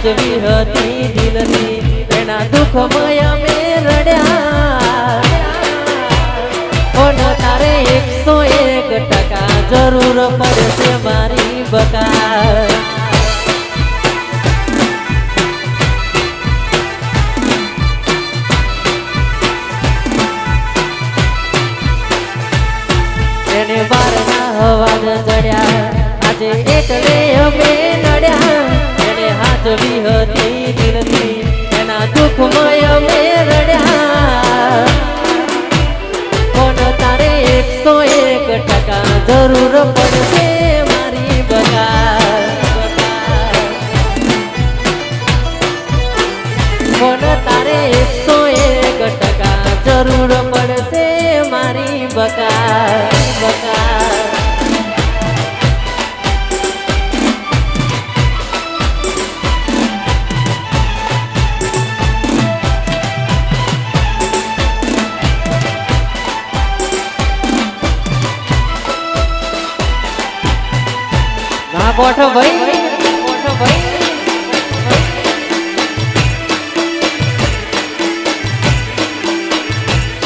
હાજવી હતી દિલની એના દુઃખમય અમે રડ્યા પણ તારે 101% જરૂર પડશે મારી બકા એને બારના અવાજ જડ્યા આજે એકલે અમે નડ્યા એને હાજવી હતી દિલની એના દુઃખમય અમે રડ્યા પણ તારે 101% જરૂર પડશે મારી બકા પણ તારે 101% જરૂર પડશે મારી બકા ના બોઠો ભાઈ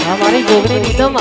हमारी जोगनी निदम